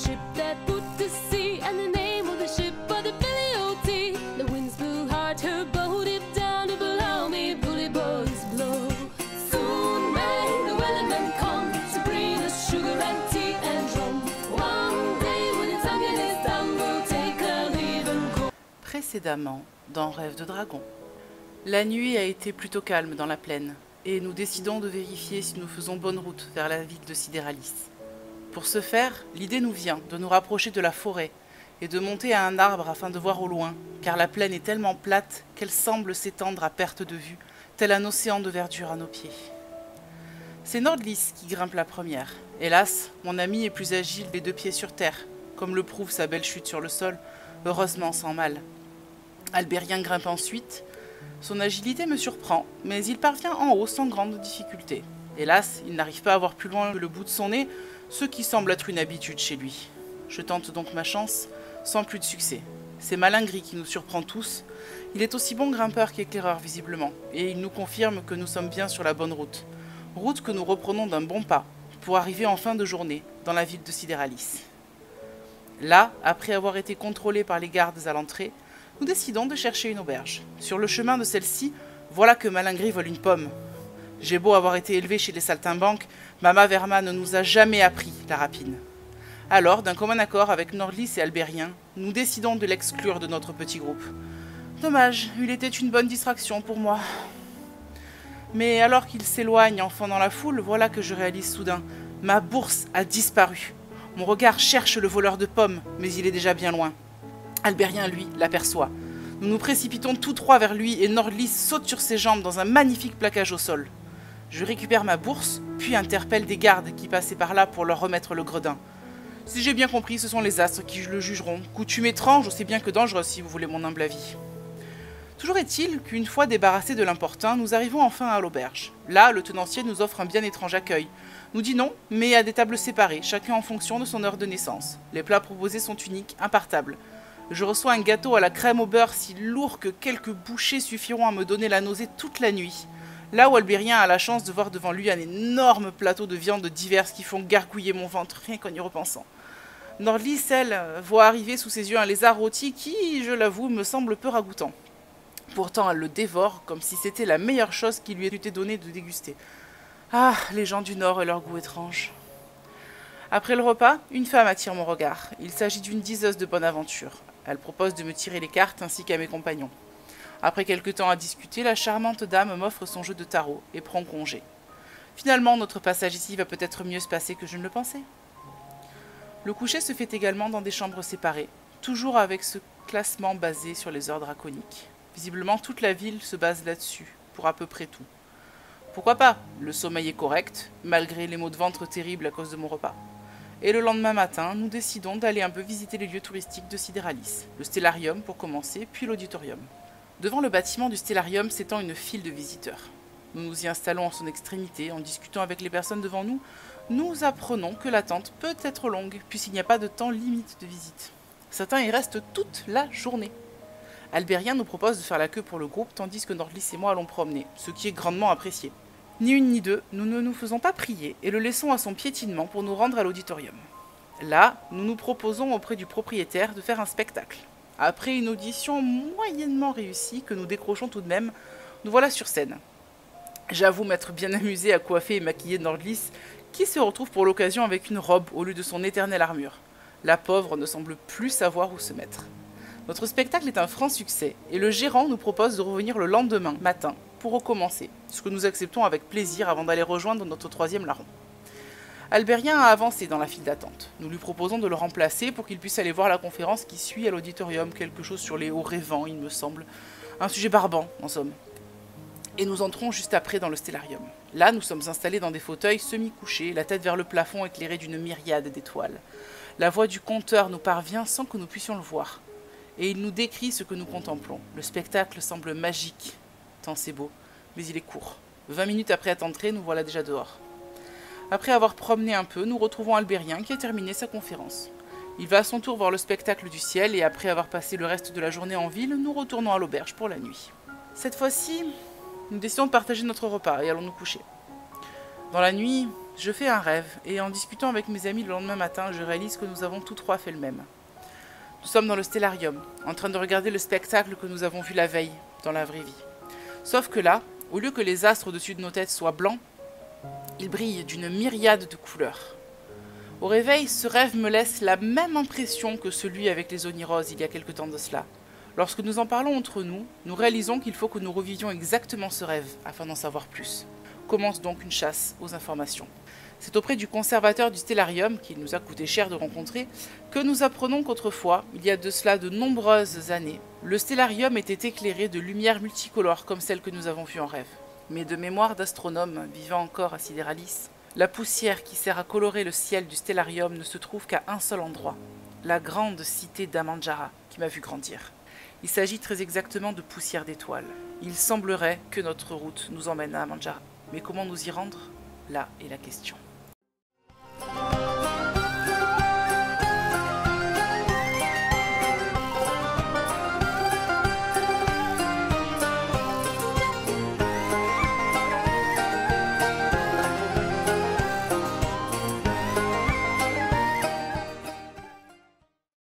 ship that put to sea, and the name of the ship was the Billy O.T. The winds blew hard, her boat dipped down to below me, bully boys blow. Soon may the wellerman come to bring us sugar and tea and rum. One day when the tonguing is done, we'll take our leave and go. Précédemment, dans Rêve de dragon. La nuit a été plutôt calme dans la plaine, et nous décidons de vérifier si nous faisons bonne route vers la ville de Sidéralis. Pour ce faire, l'idée nous vient de nous rapprocher de la forêt et de monter à un arbre afin de voir au loin, car la plaine est tellement plate qu'elle semble s'étendre à perte de vue, tel un océan de verdure à nos pieds. C'est Nordlis qui grimpe la première. Hélas, mon ami est plus agile les deux pieds sur terre, comme le prouve sa belle chute sur le sol, heureusement sans mal. Albérien grimpe ensuite. Son agilité me surprend, mais il parvient en haut sans grande difficulté. Hélas, il n'arrive pas à voir plus loin que le bout de son nez, ce qui semble être une habitude chez lui. Je tente donc ma chance, sans plus de succès. C'est Malingri qui nous surprend tous. Il est aussi bon grimpeur qu'éclaireur visiblement, et il nous confirme que nous sommes bien sur la bonne route. Route que nous reprenons d'un bon pas, pour arriver en fin de journée, dans la ville de Sidéralis. Là, après avoir été contrôlés par les gardes à l'entrée, nous décidons de chercher une auberge. Sur le chemin de celle-ci, voilà que Malingri vole une pomme. J'ai beau avoir été élevé chez les saltimbanques, Mama Verma ne nous a jamais appris la rapine. Alors, d'un commun accord avec Nordlis et Albérien, nous décidons de l'exclure de notre petit groupe. Dommage, il était une bonne distraction pour moi. Mais alors qu'il s'éloigne enfin dans la foule, voilà que je réalise soudain. Ma bourse a disparu. Mon regard cherche le voleur de pommes, mais il est déjà bien loin. Albérien, lui, l'aperçoit. Nous nous précipitons tous trois vers lui et Nordlis saute sur ses jambes dans un magnifique plaquage au sol. Je récupère ma bourse, puis interpelle des gardes qui passaient par là pour leur remettre le gredin. Si j'ai bien compris, ce sont les astres qui le jugeront. Coutume étrange, aussi bien que dangereuse, si vous voulez mon humble avis. Toujours est-il qu'une fois débarrassés de l'importun, nous arrivons enfin à l'auberge. Là, le tenancier nous offre un bien étrange accueil. Nous dit non, mais à des tables séparées, chacun en fonction de son heure de naissance. Les plats proposés sont uniques, impartables. Je reçois un gâteau à la crème au beurre si lourd que quelques bouchées suffiront à me donner la nausée toute la nuit. Là où Albérien a la chance de voir devant lui un énorme plateau de viandes diverses qui font gargouiller mon ventre, rien qu'en y repensant. Nordlis, elle, voit arriver sous ses yeux un lézard rôti qui, je l'avoue, me semble peu ragoûtant. Pourtant, elle le dévore comme si c'était la meilleure chose qui lui ait été donnée de déguster. Ah, les gens du Nord et leur goût étrange. Après le repas, une femme attire mon regard. Il s'agit d'une diseuse de bonne aventure. Elle propose de me tirer les cartes ainsi qu'à mes compagnons. Après quelque temps à discuter, la charmante dame m'offre son jeu de tarot et prend congé. Finalement, notre passage ici va peut-être mieux se passer que je ne le pensais. Le coucher se fait également dans des chambres séparées, toujours avec ce classement basé sur les heures draconiques. Visiblement, toute la ville se base là-dessus, pour à peu près tout. Pourquoi pas? Le sommeil est correct, malgré les maux de ventre terribles à cause de mon repas. Et le lendemain matin, nous décidons d'aller un peu visiter les lieux touristiques de Sidéralis. Le stellarium pour commencer, puis l'auditorium. Devant le bâtiment du stellarium s'étend une file de visiteurs. Nous nous y installons en son extrémité, en discutant avec les personnes devant nous. Nous apprenons que l'attente peut être longue, puisqu'il n'y a pas de temps limite de visite. Certains y restent toute la journée. Albérien nous propose de faire la queue pour le groupe, tandis que Nordlis et moi allons promener, ce qui est grandement apprécié. Ni une ni deux, nous ne nous faisons pas prier et le laissons à son piétinement pour nous rendre à l'auditorium. Là, nous nous proposons auprès du propriétaire de faire un spectacle. Après une audition moyennement réussie, que nous décrochons tout de même, nous voilà sur scène. J'avoue m'être bien amusé à coiffer et maquiller Nordlis, qui se retrouve pour l'occasion avec une robe au lieu de son éternelle armure. La pauvre ne semble plus savoir où se mettre. Notre spectacle est un franc succès, et le gérant nous propose de revenir le lendemain matin pour recommencer, ce que nous acceptons avec plaisir avant d'aller rejoindre notre troisième larron. Albérien a avancé dans la file d'attente. Nous lui proposons de le remplacer pour qu'il puisse aller voir la conférence qui suit à l'auditorium, quelque chose sur les hauts rêvants, il me semble. Un sujet barbant, en somme. Et nous entrons juste après dans le stellarium. Là, nous sommes installés dans des fauteuils semi-couchés, la tête vers le plafond éclairée d'une myriade d'étoiles. La voix du conteur nous parvient sans que nous puissions le voir. Et il nous décrit ce que nous contemplons. Le spectacle semble magique, tant c'est beau, mais il est court. 20 minutes après être entrés, nous voilà déjà dehors. Après avoir promené un peu, nous retrouvons Albérien qui a terminé sa conférence. Il va à son tour voir le spectacle du ciel et après avoir passé le reste de la journée en ville, nous retournons à l'auberge pour la nuit. Cette fois-ci, nous décidons de partager notre repas et allons nous coucher. Dans la nuit, Je fais un rêve, et en discutant avec mes amis le lendemain matin, je réalise que nous avons tous trois fait le même. Nous sommes dans le stellarium, en train de regarder le spectacle que nous avons vu la veille, dans la vraie vie. Sauf que là, au lieu que les astres au-dessus de nos têtes soient blancs, ils brillent d'une myriade de couleurs. Au réveil, ce rêve me laisse la même impression que celui avec les oniroses il y a quelque temps de cela. Lorsque nous en parlons entre nous, nous réalisons qu'il faut que nous revivions exactement ce rêve afin d'en savoir plus. Commence donc une chasse aux informations. C'est auprès du conservateur du stellarium, qu'il nous a coûté cher de rencontrer, que nous apprenons qu'autrefois, il y a de cela de nombreuses années, le stellarium était éclairé de lumières multicolores comme celles que nous avons vues en rêve. Mais de mémoire d'astronome vivant encore à Sidéralis, la poussière qui sert à colorer le ciel du stellarium ne se trouve qu'à un seul endroit, la grande cité d'Amanjara, qui m'a vu grandir. Il s'agit très exactement de poussière d'étoiles. Il semblerait que notre route nous emmène à Amanjara. Mais comment nous y rendre? Là est la question.